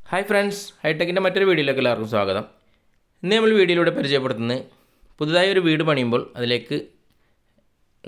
Hi friends, ഹൈടെക്കിൻ്റെ മറ്റൊരു വീഡിയോയിലേക്ക് എല്ലാവർക്കും സ്വാഗതം. ഇന്ന് നമ്മൾ വീഡിയോയിലൂടെ പരിചയപ്പെടുത്തുന്നത് പുതുതായി ഒരു വീട് പണിയുമ്പോൾ അതിലേക്ക്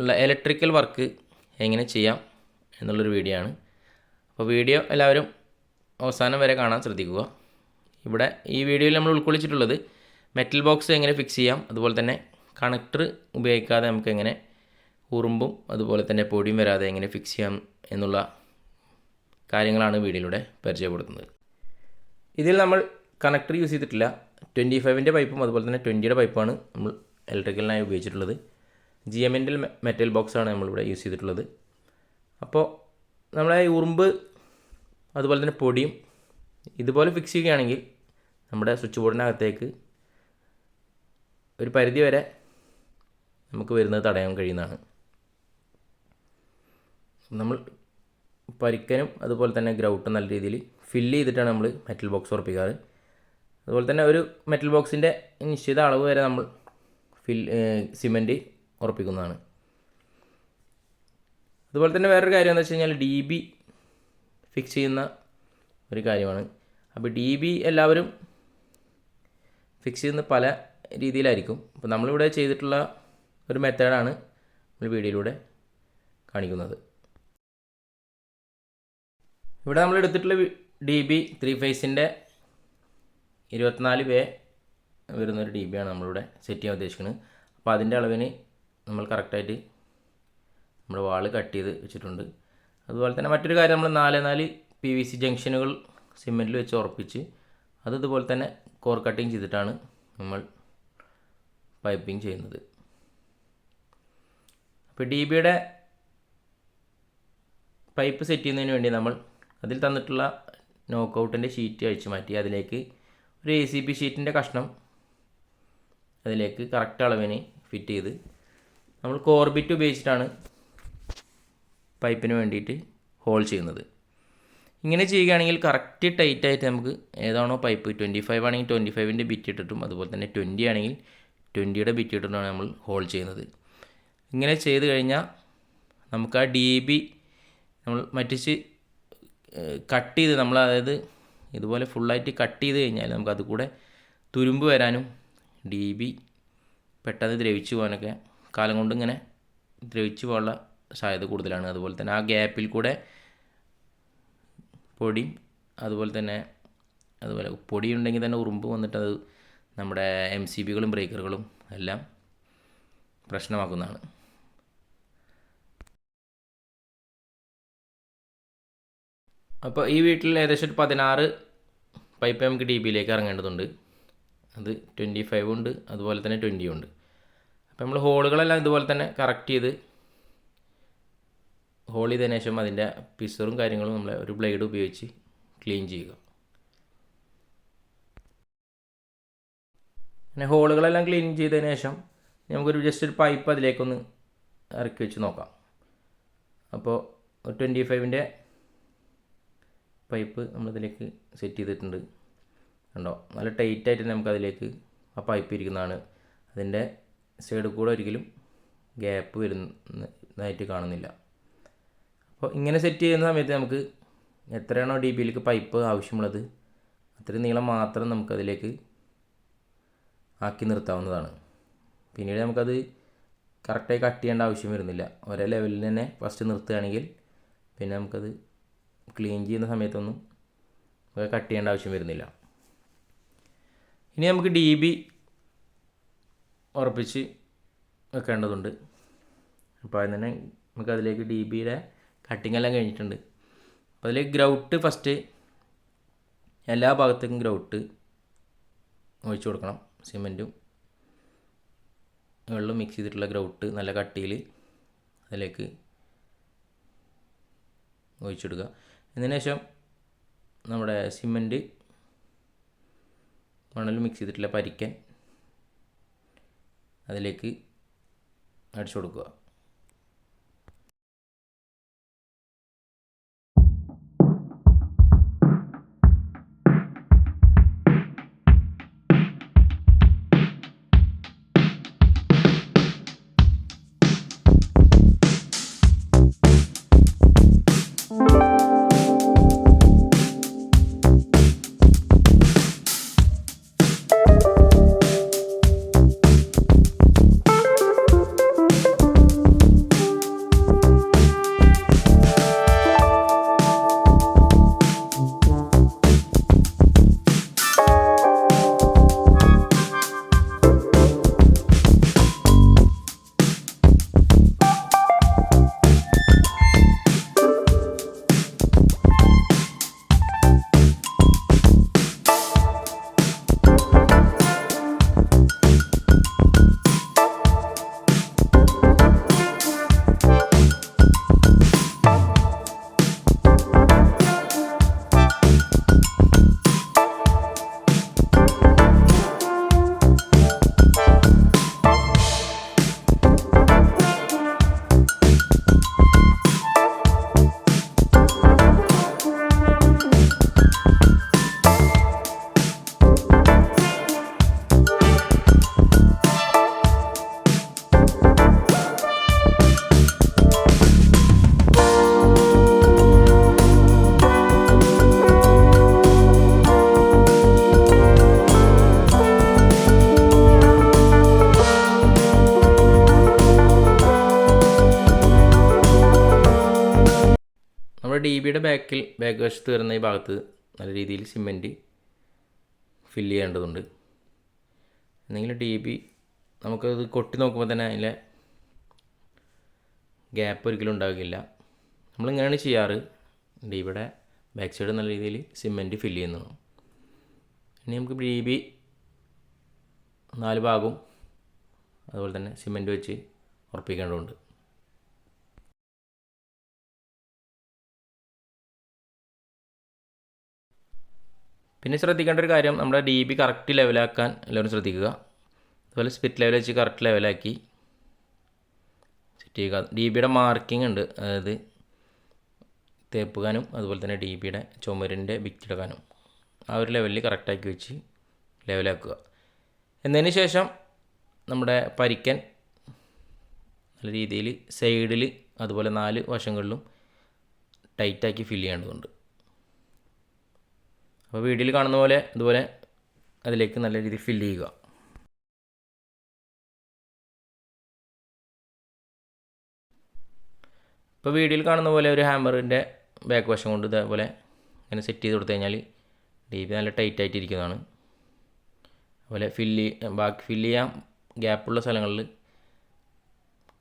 ഉള്ള ഇലക്ട്രിക്കൽ വർക്ക് എങ്ങനെ ചെയ്യാം എന്നുള്ളൊരു വീഡിയോ ആണ്. അപ്പോൾ വീഡിയോ എല്ലാവരും അവസാനം വരെ കാണാൻ ശ്രദ്ധിക്കുക. ഇവിടെ ഈ വീഡിയോയിൽ നമ്മൾ ഉൾക്കൊള്ളിച്ചിട്ടുള്ളത് മെറ്റൽ ബോക്സ് എങ്ങനെ ഫിക്സ് ചെയ്യാം, അതുപോലെ തന്നെ കണക്ടർ ഉപയോഗിക്കാതെ നമുക്ക് എങ്ങനെ ഉറുമ്പും അതുപോലെ തന്നെ പൊടിയും വരാതെ എങ്ങനെ ഫിക്സ് ചെയ്യാം എന്നുള്ള കാര്യങ്ങളാണ് വീഡിയോയിലൂടെ പരിചയപ്പെടുത്തുന്നത്. ഇതിൽ നമ്മൾ കണക്ടർ യൂസ് ചെയ്തിട്ടില്ല. 25-ൻ്റെ പൈപ്പും അതുപോലെ തന്നെ 20-യുടെ പൈപ്പാണ് നമ്മൾ ഇലക്ട്രിക്കലിനായി ഉപയോഗിച്ചിട്ടുള്ളത്. GMൻ്റെ മെറ്റൽ ബോക്സാണ് നമ്മളിവിടെ യൂസ് ചെയ്തിട്ടുള്ളത്. അപ്പോൾ നമ്മളെ ഉറുമ്പ് അതുപോലെ തന്നെ പൊടിയും ഇതുപോലെ ഫിക്സ് ചെയ്യുകയാണെങ്കിൽ നമ്മുടെ സ്വിച്ച് ബോർഡിനകത്തേക്ക് ഒരു പരിധി വരെ നമുക്ക് വരുന്നത് തടയാൻ കഴിയുന്നതാണ്. നമ്മൾ പരിക്കനും അതുപോലെ തന്നെ ഗ്രൗട്ടും നല്ല രീതിയിൽ ഫില്ല് ചെയ്തിട്ടാണ് നമ്മൾ മെറ്റൽ ബോക്സ് ഉറപ്പിക്കാറ്. അതുപോലെ തന്നെ ഒരു മെറ്റൽ ബോക്സിൻ്റെ നിശ്ചിത അളവ് വരെ നമ്മൾ സിമൻറ്റ് ഉറപ്പിക്കുന്നതാണ്. അതുപോലെ തന്നെ വേറൊരു കാര്യം എന്ന് വെച്ച് കഴിഞ്ഞാൽ DB ഫിക്സ് ചെയ്യുന്ന ഒരു കാര്യമാണ്. അപ്പോൾ DB എല്ലാവരും ഫിക്സ് ചെയ്യുന്ന പല രീതിയിലായിരിക്കും. അപ്പോൾ നമ്മളിവിടെ ചെയ്തിട്ടുള്ള ഒരു മെത്തേഡാണ് നമ്മൾ വീഡിയോയിലൂടെ കാണിക്കുന്നത്. ഇവിടെ നമ്മൾ എടുത്തിട്ടുള്ള DB 3 ഫേസിൻ്റെ 24 വരുന്നൊരു DB ആണ് നമ്മളിവിടെ സെറ്റ് ചെയ്യാൻ ഉദ്ദേശിക്കുന്നത്. അപ്പോൾ അതിൻ്റെ അളവിന് നമ്മൾ കറക്റ്റായിട്ട് നമ്മുടെ വാള് കട്ട് ചെയ്ത് വെച്ചിട്ടുണ്ട്. അതുപോലെ തന്നെ മറ്റൊരു കാര്യം, നമ്മൾ 4 PVC ജംഗ്ഷനുകൾ സിമെൻറ്റിൽ വെച്ച് ഉറപ്പിച്ച് അത് ഇതുപോലെ തന്നെ കോർ കട്ടിങ് ചെയ്തിട്ടാണ് നമ്മൾ പൈപ്പിംഗ് ചെയ്യുന്നത്. അപ്പോൾ DBയുടെ പൈപ്പ് സെറ്റ് ചെയ്യുന്നതിന് വേണ്ടി നമ്മൾ അതിൽ തന്നിട്ടുള്ള നോക്കൗട്ടിൻ്റെ ഷീറ്റ് അഴിച്ചു മാറ്റി അതിലേക്ക് ഒരു ACP ഷീറ്റിൻ്റെ കഷ്ണം അതിലേക്ക് കറക്റ്റ് അളവിന് ഫിറ്റ് ചെയ്ത് നമ്മൾ കോർബിറ്റ് ഉപയോഗിച്ചിട്ടാണ് പൈപ്പിന് വേണ്ടിയിട്ട് ഹോൾ ചെയ്യുന്നത്. ഇങ്ങനെ ചെയ്യുകയാണെങ്കിൽ കറക്റ്റ് ടൈറ്റായിട്ട് നമുക്ക് ഏതാണോ പൈപ്പ് 25 ആണെങ്കിൽ 25-ൻ്റെ ബിറ്റ് ഇട്ടിട്ടും അതുപോലെ തന്നെ 20 ആണെങ്കിൽ 20-യുടെ ബിറ്റ് ഇട്ടിട്ടാണ് നമ്മൾ ഹോൾ ചെയ്യുന്നത്. ഇങ്ങനെ ചെയ്ത് കഴിഞ്ഞാൽ നമുക്ക് ആ DB നമ്മൾ മറ്റിച്ച് കട്ട് ചെയ്ത് നമ്മൾ അതായത് ഇതുപോലെ ഫുള്ളായിട്ട് കട്ട് ചെയ്ത് കഴിഞ്ഞാൽ നമുക്ക് അത് കൂടെ തുരുമ്പ് വരാനും DB പെട്ടെന്ന് ദ്രവിച്ചു പോകാനൊക്കെ കാലം കൊണ്ട് ഇങ്ങനെ ദ്രവിച്ചു പോകാനുള്ള സാധ്യത കൂടുതലാണ്. അതുപോലെ തന്നെ ആ ഗ്യാപ്പിൽ കൂടെ പൊടിയും അതുപോലെ പൊടി ഉണ്ടെങ്കിൽ തന്നെ ഉറുമ്പ് വന്നിട്ട് അത് നമ്മുടെ MCBകളും ബ്രേക്കറുകളും എല്ലാം പ്രശ്നമാക്കുന്നതാണ്. അപ്പോൾ ഈ വീട്ടിൽ ഏകദേശം ഒരു 16 പൈപ്പ് നമുക്ക് DBയിലേക്ക് ഇറങ്ങേണ്ടതുണ്ട്. അത് 25 ഉണ്ട് അതുപോലെ തന്നെ 20 ഉണ്ട്. അപ്പോൾ നമ്മൾ ഹോളുകളെല്ലാം ഇതുപോലെ തന്നെ കറക്റ്റ് ചെയ്ത് ഹോൾ ചെയ്തതിന് ശേഷം അതിൻ്റെ പിസറും കാര്യങ്ങളും നമ്മൾ ഒരു ബ്ലേഡ് ഉപയോഗിച്ച് ക്ലീൻ ചെയ്യുക. പിന്നെ ഹോളുകളെല്ലാം ക്ലീൻ ചെയ്തതിന് ശേഷം നമുക്കൊരു ജസ്റ്റ് ഒരു പൈപ്പ് അതിലേക്കൊന്ന് ഇറക്കി വെച്ച് നോക്കാം. അപ്പോൾ 25-ൻ്റെ പൈപ്പ് നമ്മളിതിലേക്ക് സെറ്റ് ചെയ്തിട്ടുണ്ട്. കണ്ടോ, നല്ല ടൈറ്റായിട്ട് നമുക്കതിലേക്ക് ആ പൈപ്പ് ഇരിക്കുന്നതാണ്. അതിൻ്റെ സൈഡിൽ കൂടെ ഒരിക്കലും ഗ്യാപ്പ് വരുന്നതായിട്ട് കാണുന്നില്ല. അപ്പോൾ ഇങ്ങനെ സെറ്റ് ചെയ്യുന്ന സമയത്ത് നമുക്ക് എത്രയാണോ DBയിലേക്ക് പൈപ്പ് ആവശ്യമുള്ളത് അത്രയും നീളം മാത്രം നമുക്കതിലേക്ക് ആക്കി നിർത്താവുന്നതാണ്. പിന്നീട് നമുക്കത് കറക്റ്റായി കട്ട് ചെയ്യേണ്ട ആവശ്യം വരുന്നില്ല. ഒരേ ലെവലിൽ തന്നെ ഫസ്റ്റ് നിർത്തുകയാണെങ്കിൽ പിന്നെ നമുക്കത് ക്ലീൻ ചെയ്യുന്ന സമയത്തൊന്നും കട്ട് ചെയ്യേണ്ട ആവശ്യം വരുന്നില്ല. ഇനി നമുക്ക് DB ഉറപ്പിച്ച് വെക്കേണ്ടതുണ്ട്. അപ്പോൾ അതിന് തന്നെ നമുക്കതിലേക്ക് DBയുടെ കട്ടിങ് എല്ലാം കഴിഞ്ഞിട്ടുണ്ട്. അപ്പോൾ അതിലേക്ക് ഗ്രൗട്ട് ഫസ്റ്റ് എല്ലാ ഭാഗത്തേക്കും ഗ്രൗട്ട് ഒഴിച്ചു കൊടുക്കണം. സിമെൻറ്റും വെള്ളം മിക്സ് ചെയ്തിട്ടുള്ള ഗ്രൗട്ട് നല്ല കട്ടിയിൽ അതിലേക്ക് ഒഴിച്ചിടുക. അതിന് ശേഷം നമ്മുടെ സിമൻറ്റ് മണൽ മിക്സ് ചെയ്തിട്ടുള്ള പരിക്കൻ അതിലേക്ക് അടിച്ചു കൊടുക്കുക. ഡി ബിയുടെ ബാക്ക് വശത്ത് വരുന്ന ഈ ഭാഗത്ത് നല്ല രീതിയിൽ സിമെൻറ്റ് ഫില്ല് ചെയ്യേണ്ടതുണ്ട്. എന്തെങ്കിലും ഡി ബി നമുക്കത് കൊട്ടി നോക്കുമ്പോൾ തന്നെ അതിലെ ഗ്യാപ്പ് ഒരിക്കലും ഉണ്ടാകില്ല. നമ്മളിങ്ങനെയാണ് ചെയ്യാറ്. ഡി ബിയുടെ ബാക്ക് സൈഡ് നല്ല രീതിയിൽ സിമെൻറ്റ് ഫില്ല് ചെയ്യുന്നതാണ്. ഇനി നമുക്ക് ഡി ബി 4 ഭാഗവും അതുപോലെ തന്നെ സിമെൻറ്റ് വെച്ച് ഉറപ്പിക്കേണ്ടതുണ്ട്. പിന്നെ ശ്രദ്ധിക്കേണ്ട ഒരു കാര്യം, നമ്മുടെ ഡി ബി കറക്റ്റ് ലെവലാക്കാൻ എല്ലാവരും ശ്രദ്ധിക്കുക. അതുപോലെ സ്പിറ്റ് ലെവൽ വെച്ച് കറക്റ്റ് ലെവലാക്കി സെറ്റ് ചെയ്യുക. ഡി ബിയുടെ മാർക്കിംഗ് ഉണ്ട്, അതായത് തേപ്പുകാനും അതുപോലെ തന്നെ ഡി ബിയുടെ ചുമരിൻ്റെ ഭിത്തിയിടക്കാനും ആ ഒരു ലെവലിൽ കറക്റ്റാക്കി വെച്ച് ലെവലാക്കുക. എന്നതിന് ശേഷം നമ്മുടെ പരിക്കൻ നല്ല രീതിയിൽ സൈഡിൽ അതുപോലെ 4 വശങ്ങളിലും ടൈറ്റാക്കി ഫില്ല് ചെയ്യേണ്ടതുണ്ട്. അപ്പോൾ വീഡിയോയിൽ കാണുന്ന പോലെ ഇതുപോലെ അതിലേക്ക് നല്ല രീതിയിൽ ഫില്ല് ചെയ്യുക. ഇപ്പോൾ വീഡിയോയിൽ കാണുന്ന പോലെ ഒരു ഹാമറിൻ്റെ ബാക്ക് വശം കൊണ്ട് ഇതേപോലെ ഇങ്ങനെ സെറ്റ് ചെയ്ത് കൊടുത്തു കഴിഞ്ഞാൽ ഡി ബി നല്ല ടൈറ്റായിട്ടിരിക്കുന്നതാണ്. അതുപോലെ ബാക്കി ഫില്ല് ചെയ്യാൻ ഗ്യാപ്പുള്ള സ്ഥലങ്ങളിൽ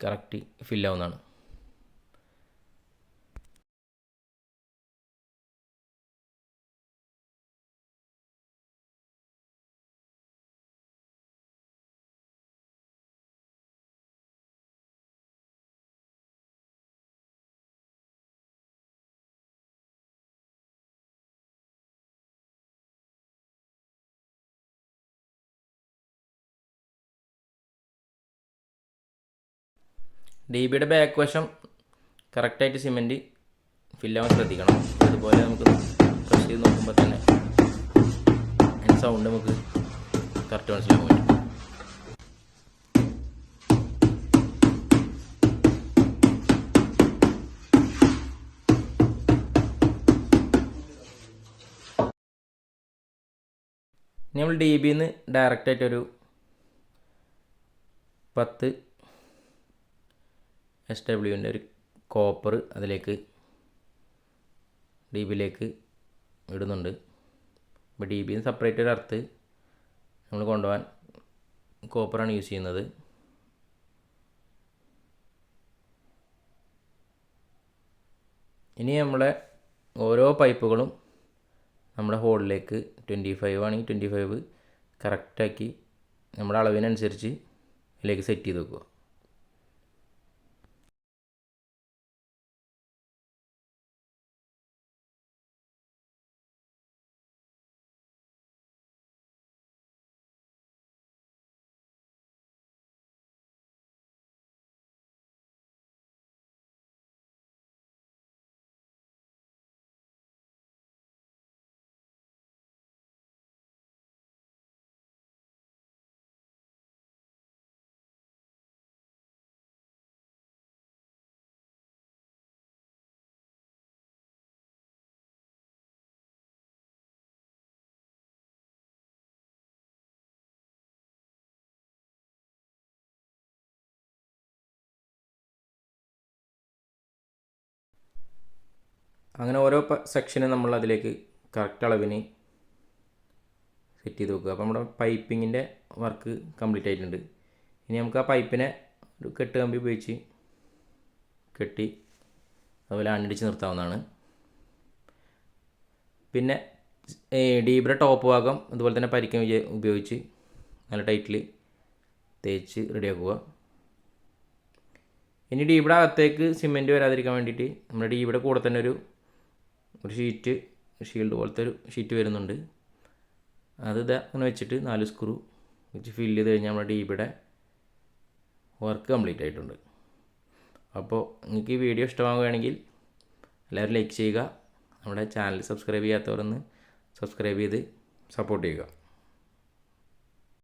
കറക്റ്റ് ഫില്ലാവുന്നതാണ്. ഡി ബിയുടെ ബാക്ക് വശം കറക്റ്റായിട്ട് സിമെൻറ്റ് ഫില്ലാവാൻ ശ്രദ്ധിക്കണം. അതുപോലെ നമുക്ക് പ്രസ് ചെയ്ത് നോക്കുമ്പോൾ തന്നെ അതിൻ്റെ സൗണ്ട് നമുക്ക് കറക്റ്റ് മനസ്സിലാക്കാൻ പറ്റും. ഇനി നമ്മൾ ഡി ബിന്ന് ഡയറക്റ്റായിട്ടൊരു 10 SWൻ്റെ ഒരു കോപ്പർ അതിലേക്ക് ഡി ബിയിലേക്ക് ഇടുന്നുണ്ട്. അപ്പോൾ ഡി ബിന്ന് സെപ്പറേറ്റ് ഒരു അർത്ത് നമ്മൾ കൊണ്ടുപോകാൻ കോപ്പറാണ് യൂസ് ചെയ്യുന്നത്. ഇനി നമ്മളെ ഓരോ പൈപ്പുകളും നമ്മുടെ ഹോളിലേക്ക് 25 ആണെങ്കിൽ 25 കറക്റ്റാക്കി നമ്മുടെ അളവിനനുസരിച്ച് ഇതിലേക്ക് സെറ്റ് ചെയ്ത് വെക്കുക. അങ്ങനെ ഓരോ സെക്ഷനും നമ്മൾ അതിലേക്ക് കറക്റ്റ് അളവിന് സെറ്റ് ചെയ്ത് വെക്കുക. അപ്പോൾ നമ്മുടെ പൈപ്പിങ്ങിൻ്റെ വർക്ക് കംപ്ലീറ്റ് ആയിട്ടുണ്ട്. ഇനി നമുക്ക് ആ പൈപ്പിനെ ഒരു കെട്ട് കമ്പി ഉപയോഗിച്ച് കെട്ടി അതുപോലെ അണ്ടിച്ച് നിർത്താവുന്നതാണ്. പിന്നെ ഡി ബിയുടെ ടോപ്പ് ഭാഗം അതുപോലെ തന്നെ പരിക്കൻ ഉപയോഗിച്ച് നല്ല ടൈറ്റിൽ തേച്ച് റെഡിയാക്കുക. ഇനി ഡി ബിയുടെ അകത്തേക്ക് സിമെൻറ്റ് വരാതിരിക്കാൻ വേണ്ടിയിട്ട് നമ്മുടെ ഡി ബിയുടെ കൂടെ തന്നെ ഒരു ഷീൽഡ് പോലത്തെ ഒരു ഷീറ്റ് വരുന്നുണ്ട്. അത് അങ്ങനെ വെച്ചിട്ട് 4 സ്ക്രൂ വെച്ച് ഫില്ല് ചെയ്ത് കഴിഞ്ഞാൽ നമ്മുടെ ഡി ബിയുടെ വർക്ക് കംപ്ലീറ്റ് ആയിട്ടുണ്ട്. അപ്പോൾ നിങ്ങൾക്ക് ഈ വീഡിയോ ഇഷ്ടമാവുകയാണെങ്കിൽ എല്ലാവരും ലൈക്ക് ചെയ്യുക. നമ്മുടെ ചാനൽ സബ്സ്ക്രൈബ് ചെയ്യാത്തവരൊന്ന് സബ്സ്ക്രൈബ് ചെയ്ത് സപ്പോർട്ട് ചെയ്യുക.